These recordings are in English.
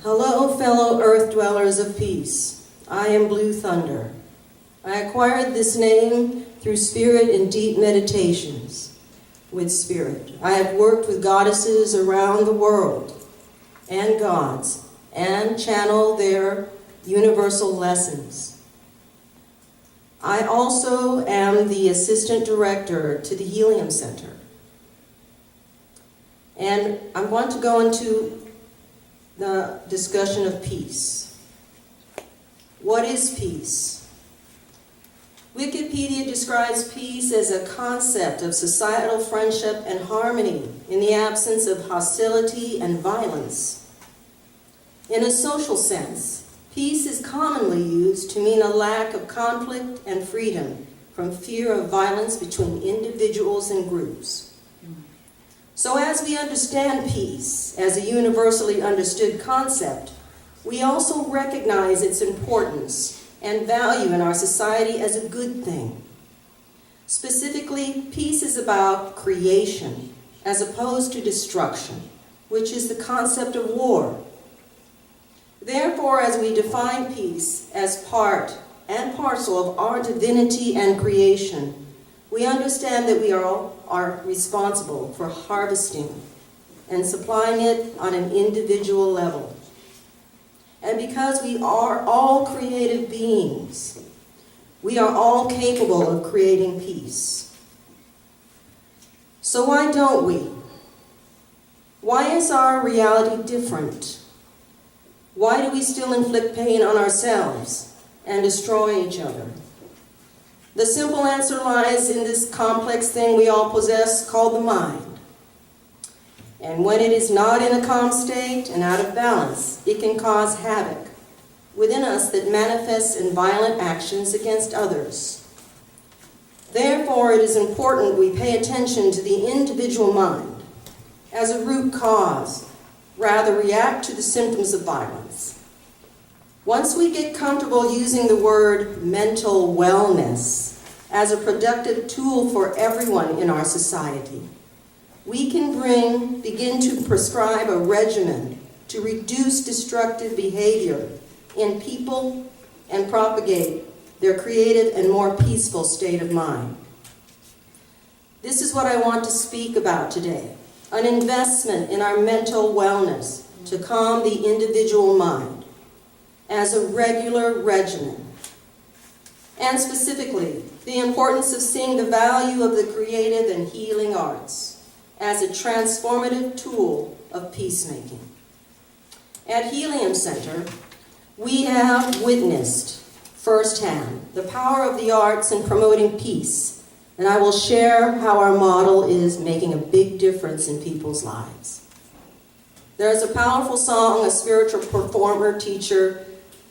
Hello, fellow earth dwellers of peace. I am Blue Thunder. I acquired this name through spirit and deep meditations with spirit. I have worked with goddesses around the world and gods and channeled their universal lessons. I also am the assistant director to the HEALIUM Center. And I want to go into the discussion of peace. What is peace? Wikipedia describes peace as a concept of societal friendship and harmony in the absence of hostility and violence. In a social sense, peace is commonly used to mean a lack of conflict and freedom from fear of violence between individuals and groups. So as we understand peace as a universally understood concept, we also recognize its importance and value in our society as a good thing. Specifically, peace is about creation as opposed to destruction, which is the concept of war. Therefore, as we define peace as part and parcel of our divinity and creation, we understand that we are responsible for harvesting and supplying it on an individual level. And because we are all creative beings, we are all capable of creating peace. So why don't we? Why is our reality different? Why do we still inflict pain on ourselves and destroy each other? The simple answer lies in this complex thing we all possess called the mind. And when it is not in a calm state and out of balance, it can cause havoc within us that manifests in violent actions against others. Therefore, it is important we pay attention to the individual mind as a root cause, rather react to the symptoms of violence. Once we get comfortable using the word mental wellness as a productive tool for everyone in our society, we can begin to prescribe a regimen to reduce destructive behavior in people and propagate their creative and more peaceful state of mind. This is what I want to speak about today, an investment in our mental wellness to calm the individual mind as a regular regimen, and specifically the importance of seeing the value of the creative and healing arts as a transformative tool of peacemaking. At HEALIUM Center, we have witnessed firsthand the power of the arts in promoting peace, and I will share how our model is making a big difference in people's lives. There is a powerful song a spiritual performer teacher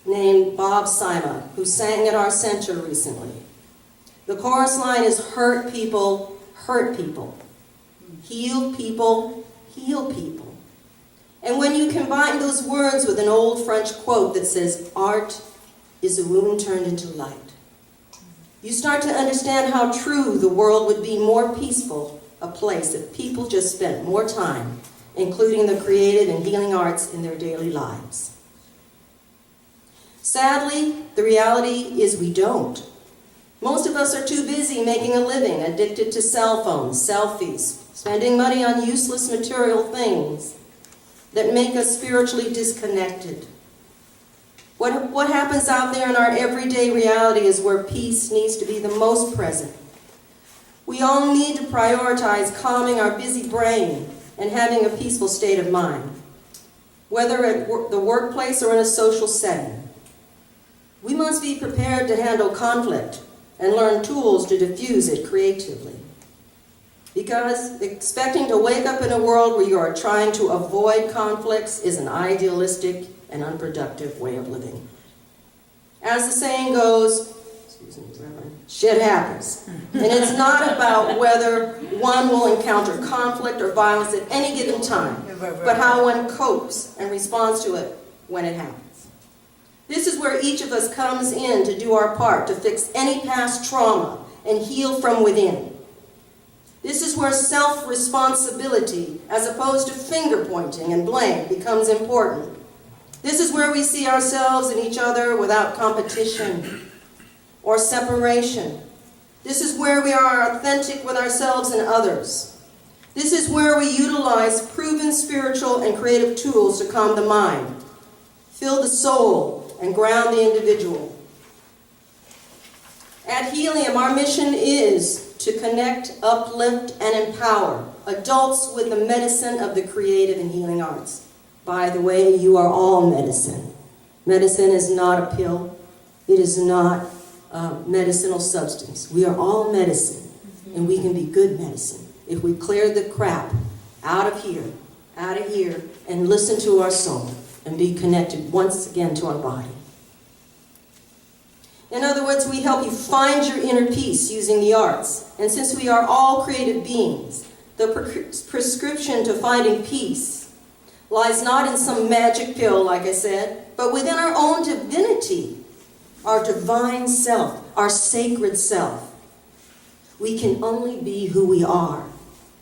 named Bob Sima, who sang at our center recently. The chorus line is hurt people, heal people, heal people. And when you combine those words with an old French quote that says, art is a wound turned into light, you start to understand how true the world would be more peaceful a place if people just spent more time including the creative and healing arts in their daily lives. Sadly, the reality is we don't. Most of us are too busy making a living, addicted to cell phones, selfies, spending money on useless material things that make us spiritually disconnected. What happens out there in our everyday reality is where peace needs to be the most present. We all need to prioritize calming our busy brain and having a peaceful state of mind, whether at the workplace or in a social setting. We must be prepared to handle conflict and learn tools to diffuse it creatively. Because expecting to wake up in a world where you are trying to avoid conflicts is an idealistic and unproductive way of living. As the saying goes, excuse me, Reverend, shit happens. And it's not about whether one will encounter conflict or violence at any given time, but how one copes and responds to it when it happens. This is where each of us comes in to do our part to fix any past trauma and heal from within. This is where self-responsibility, as opposed to finger-pointing and blame, becomes important. This is where we see ourselves and each other without competition or separation. This is where we are authentic with ourselves and others. This is where we utilize proven spiritual and creative tools to calm the mind, fill the soul, and ground the individual. At HEALIUM, our mission is to connect, uplift, and empower adults with the medicine of the creative and healing arts. By the way, you are all medicine. Medicine is not a pill. It is not a medicinal substance. We are all medicine, and we can be good medicine if we clear the crap out of here, and listen to our soul and be connected once again to our body. In other words, we help you find your inner peace using the arts. And since we are all creative beings, the prescription to finding peace lies not in some magic pill, like I said, but within our own divinity, our divine self, our sacred self. We can only be who we are.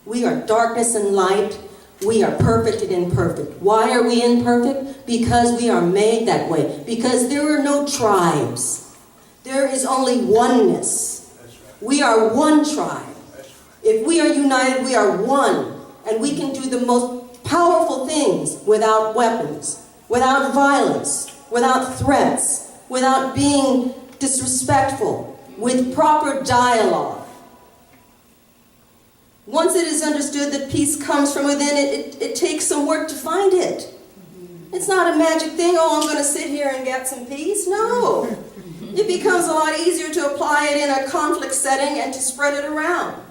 We are darkness and light. We are perfect and imperfect. Why are we imperfect? Because we are made that way. Because there are no tribes. There is only oneness. We are one tribe. If we are united, we are one. And we can do the most powerful things without weapons, without violence, without threats, without being disrespectful, with proper dialogue. Once it is understood that peace comes from within, it takes some work to find it. It's not a magic thing, oh, I'm going to sit here and get some peace. No. It becomes a lot easier to apply it in a conflict setting and to spread it around.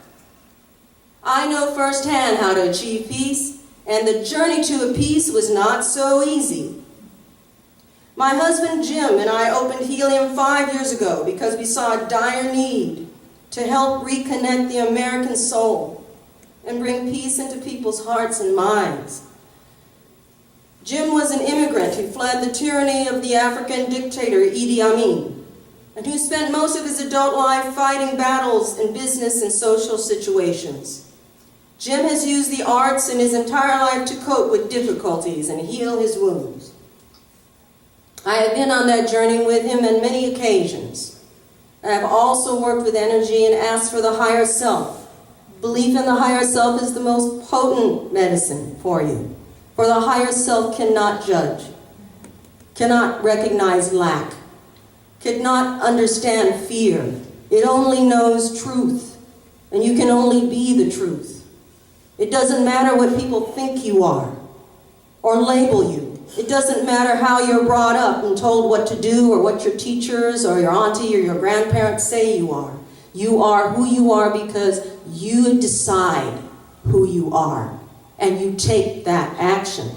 I know firsthand how to achieve peace, and the journey to a peace was not so easy. My husband Jim and I opened HEALIUM 5 years ago because we saw a dire need to help reconnect the American soul and bring peace into people's hearts and minds. Jim was an immigrant who fled the tyranny of the African dictator Idi Amin, and who spent most of his adult life fighting battles in business and social situations. Jim has used the arts in his entire life to cope with difficulties and heal his wounds. I have been on that journey with him on many occasions. I have also worked with energy and asked for the higher self. Belief in the higher self is the most potent medicine for you. For the higher self cannot judge, cannot recognize lack, cannot understand fear. It only knows truth, and you can only be the truth. It doesn't matter what people think you are or label you. It doesn't matter how you're brought up and told what to do or what your teachers or your auntie or your grandparents say you are. You are who you are because you decide who you are, and you take that action.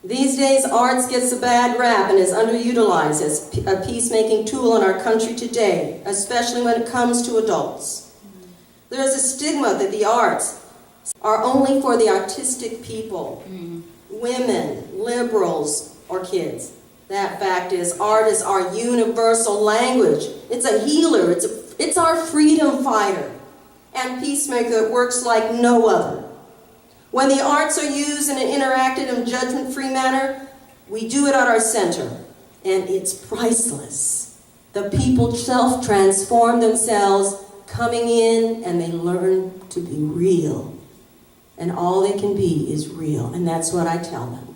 These days, arts gets a bad rap and is underutilized as a peacemaking tool in our country today, especially when it comes to adults. There is a stigma that the arts are only for the artistic people, women, liberals, or kids. That fact is, art is our universal language. It's a healer. It's our freedom fighter and peacemaker that works like no other. When the arts are used in an interactive and judgment-free manner, we do it at our center, and it's priceless. The people self-transform themselves, coming in, and they learn to be real. And all they can be is real, and that's what I tell them.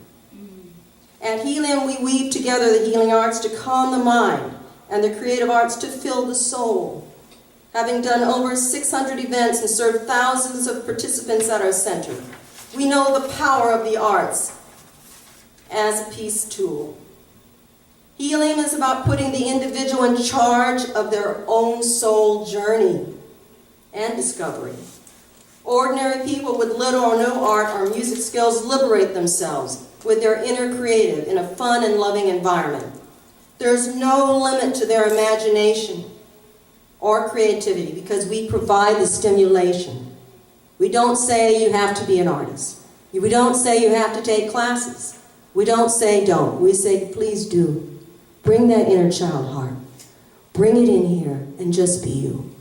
At HEALIUM, we weave together the healing arts to calm the mind and the creative arts to fill the soul. Having done over 600 events and served thousands of participants at our center, we know the power of the arts as a peace tool. HEALIUM is about putting the individual in charge of their own soul journey and discovery. Ordinary people with little or no art or music skills liberate themselves with their inner creative in a fun and loving environment. There's no limit to their imagination or creativity because we provide the stimulation. We don't say you have to be an artist. We don't say you have to take classes. We don't say don't. We say please do. Bring that inner child heart. Bring it in here and just be you.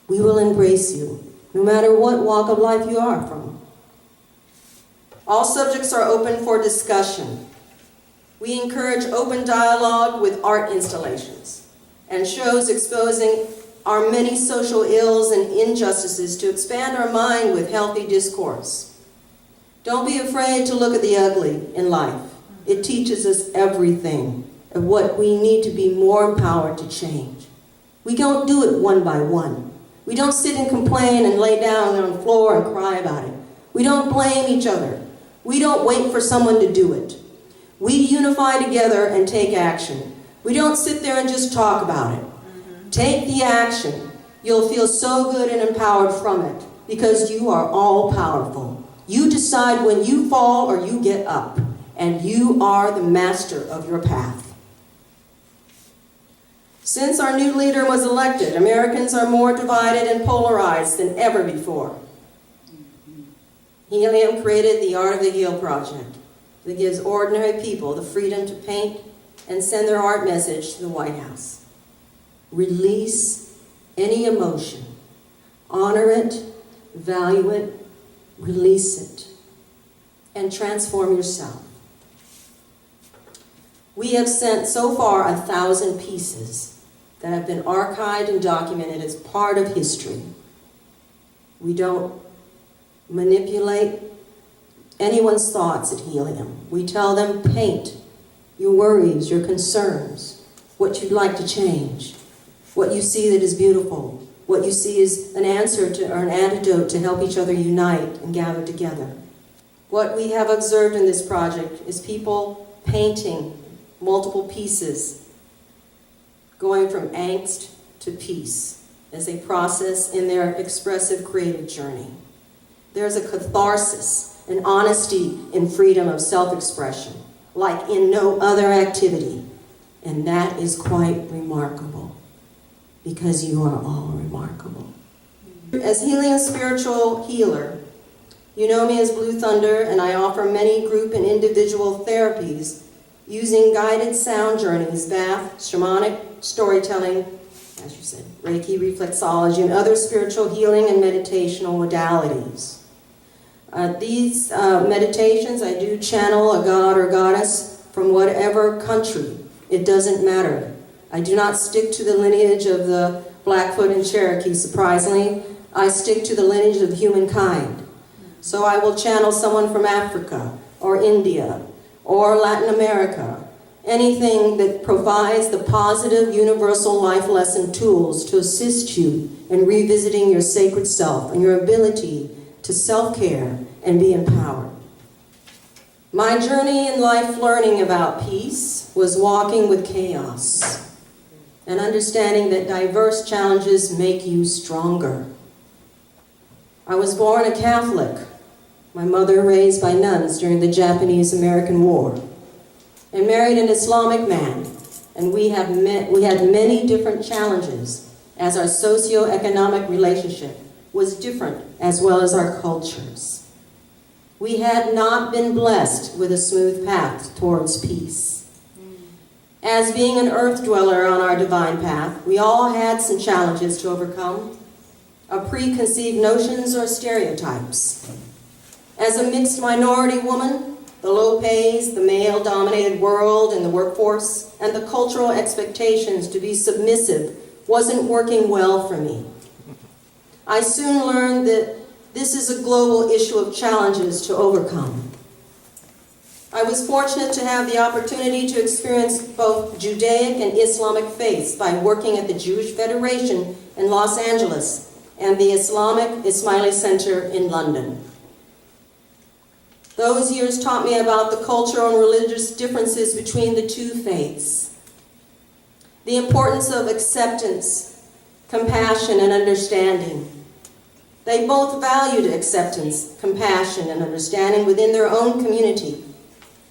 We will embrace you, no matter what walk of life you are from. All subjects are open for discussion. We encourage open dialogue with art installations and shows exposing our many social ills and injustices to expand our mind with healthy discourse. Don't be afraid to look at the ugly in life. It teaches us everything of what we need to be more empowered to change. We don't do it one by one. We don't sit and complain and lay down on the floor and cry about it. We don't blame each other. We don't wait for someone to do it. We unify together and take action. We don't sit there and just talk about it. Take the action. You'll feel so good and empowered from it because you are all powerful. You decide when you fall or you get up, and you are the master of your path. Since our new leader was elected, Americans are more divided and polarized than ever before. HEALIUM created the Art of the Heal project that gives ordinary people the freedom to paint and send their art message to the White House. Release any emotion. Honor it, value it, release it, and transform yourself. We have sent so far 1,000 pieces that have been archived and documented as part of history. We don't manipulate anyone's thoughts at HEALIUM. We tell them, paint your worries, your concerns, what you'd like to change, what you see that is beautiful, what you see is an answer to or an antidote to help each other unite and gather together. What we have observed in this project is people painting multiple pieces, going from angst to peace as they process in their expressive creative journey. There's a catharsis, an honesty in freedom of self-expression, like in no other activity. And that is quite remarkable, because you are all remarkable. As HEALIUM's spiritual healer, you know me as Blue Thunder, and I offer many group and individual therapies using guided sound journeys, bath, shamanic storytelling, as you said, Reiki, reflexology, and other spiritual healing and meditational modalities. These meditations, I do channel a god or goddess from whatever country. It doesn't matter. I do not stick to the lineage of the Blackfoot and Cherokee, surprisingly. I stick to the lineage of humankind. So I will channel someone from Africa, or India, or Latin America, anything that provides the positive universal life lesson tools to assist you in revisiting your sacred self and your ability to self-care and be empowered. My journey in life learning about peace was walking with chaos and understanding that diverse challenges make you stronger. I was born a Catholic, my mother raised by nuns during the Japanese-American War, and married an Islamic man, and we had many different challenges as our socio-economic relationship was different as well as our cultures. We had not been blessed with a smooth path towards peace. As being an earth dweller on our divine path, we all had some challenges to overcome, preconceived notions or stereotypes. As a mixed minority woman, the low pays, the male-dominated world in the workforce, and the cultural expectations to be submissive wasn't working well for me. I soon learned that this is a global issue of challenges to overcome. I was fortunate to have the opportunity to experience both Judaic and Islamic faiths by working at the Jewish Federation in Los Angeles and the Islamic Ismaili Center in London. Those years taught me about the cultural and religious differences between the two faiths, the importance of acceptance, compassion, and understanding. They both valued acceptance, compassion, and understanding within their own community,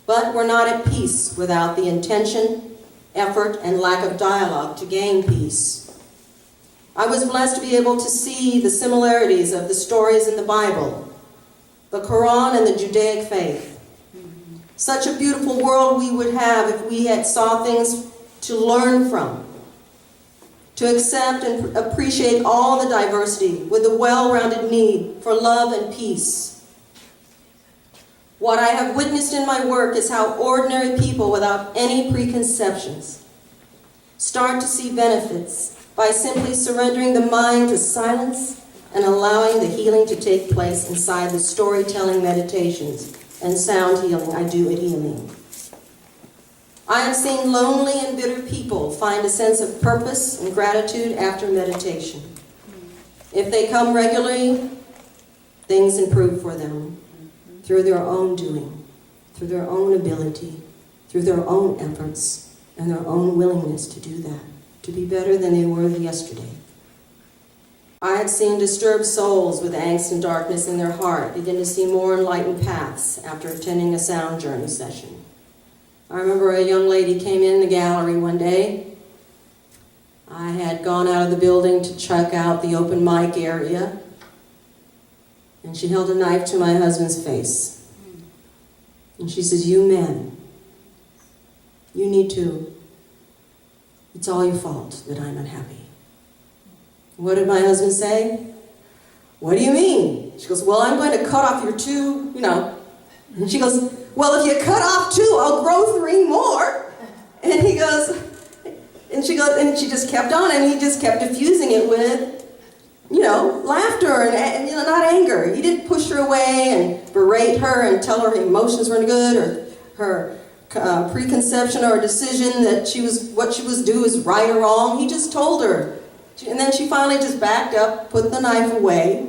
but were not at peace without the intention, effort, and lack of dialogue to gain peace. I was blessed to be able to see the similarities of the stories in the Bible, the Quran, and the Judaic faith. Such a beautiful world we would have if we had saw things to learn from, to accept and appreciate all the diversity with a well-rounded need for love and peace. What I have witnessed in my work is how ordinary people without any preconceptions start to see benefits by simply surrendering the mind to silence and allowing the healing to take place inside the storytelling meditations and sound healing I do at HEALIUM. I have seen lonely and bitter people find a sense of purpose and gratitude after meditation. If they come regularly, things improve for them through their own doing, through their own ability, through their own efforts, and their own willingness to do that, to be better than they were yesterday. I had seen disturbed souls with angst and darkness in their heart begin to see more enlightened paths after attending a sound journey session. I remember a young lady came in the gallery one day. I had gone out of the building to check out the open mic area, and she held a knife to my husband's face. And she says, "You men, you need to, it's all your fault that I'm unhappy." What did my husband say? "What do you mean?" She goes, "Well, I'm going to cut off your two, And she goes, "Well, if you cut off two, I'll grow 3 more. And he goes, and she just kept on, and he just kept diffusing it with, laughter and not anger. He didn't push her away and berate her and tell her emotions weren't good or her preconception or decision that what she was doing was right or wrong. He just told her. And then she finally just backed up, put the knife away,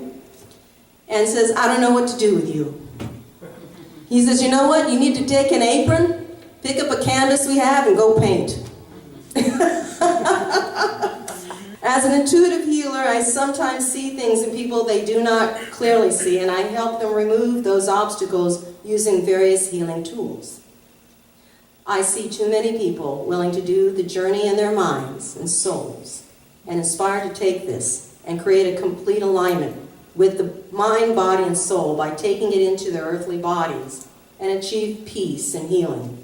and says, "I don't know what to do with you." He says, "You know what? You need to take an apron, pick up a canvas we have, and go paint." As an intuitive healer, I sometimes see things in people they do not clearly see, and I help them remove those obstacles using various healing tools. I see too many people willing to do the journey in their minds and souls, and inspired to take this and create a complete alignment with the mind, body, and soul by taking it into their earthly bodies and achieve peace and healing.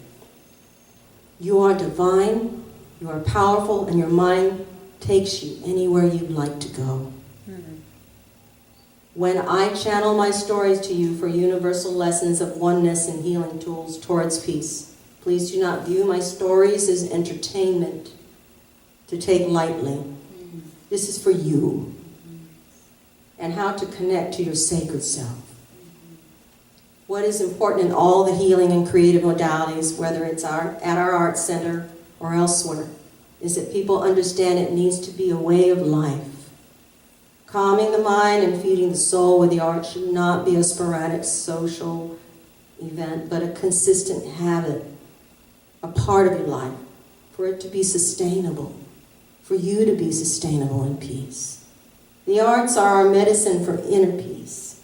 You are divine, you are powerful, and your mind takes you anywhere you'd like to go. When I channel my stories to you for universal lessons of oneness and healing tools towards peace, please do not view my stories as entertainment to take lightly. This is for you and how to connect to your sacred self. What is important in all the healing and creative modalities, whether it's at our art center or elsewhere, is that people understand it needs to be a way of life. Calming the mind and feeding the soul with the art should not be a sporadic social event, but a consistent habit, a part of your life, for it to be sustainable, for you to be sustainable in peace. The arts are our medicine for inner peace,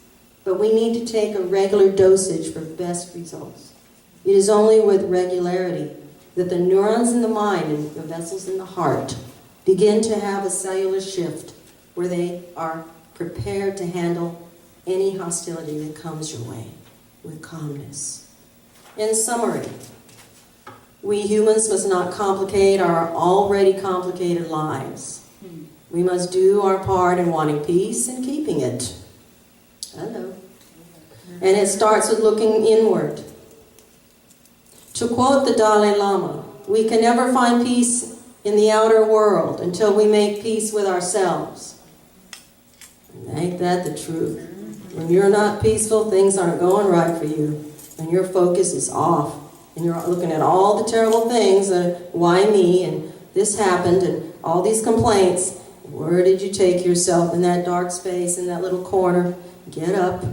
but we need to take a regular dosage for best results. It is only with regularity that the neurons in the mind and the vessels in the heart begin to have a cellular shift where they are prepared to handle any hostility that comes your way with calmness. In summary, we humans must not complicate our already complicated lives. We must do our part in wanting peace and keeping it. Hello. And it starts with looking inward. To quote the Dalai Lama, we can never find peace in the outer world until we make peace with ourselves. And ain't that the truth? When you're not peaceful, things aren't going right for you. And your focus is off. And you're looking at all the terrible things, why me, and this happened, and all these complaints. Where did you take yourself in that dark space, in that little corner? Get up.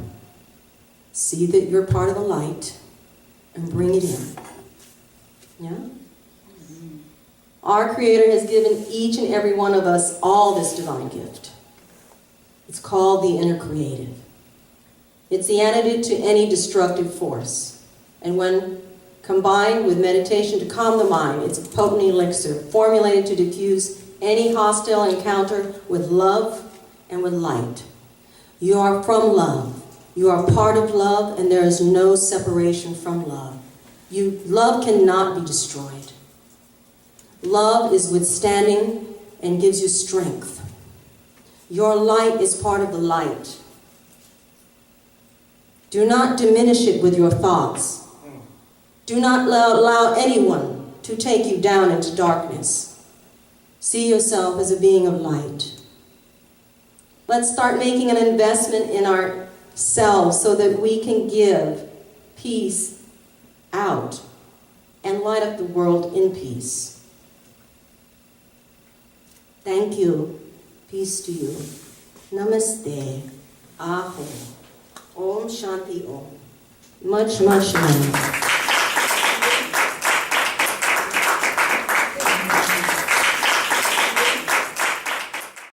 See that you're part of the light, and bring it in. Yeah? Our Creator has given each and every one of us all this divine gift. It's called the inner creative. It's the antidote to any destructive force. And when combined with meditation to calm the mind, it's a potent elixir formulated to diffuse any hostile encounter with love and with light. You are from love. You are part of love, and there is no separation from love. Love cannot be destroyed. Love is withstanding and gives you strength. Your light is part of the light. Do not diminish it with your thoughts. Do not allow anyone to take you down into darkness. See yourself as a being of light. Let's start making an investment in ourselves so that we can give peace out and light up the world in peace. Thank you. Peace to you. Namaste. Aho. Om Shanti Om. Much, much love.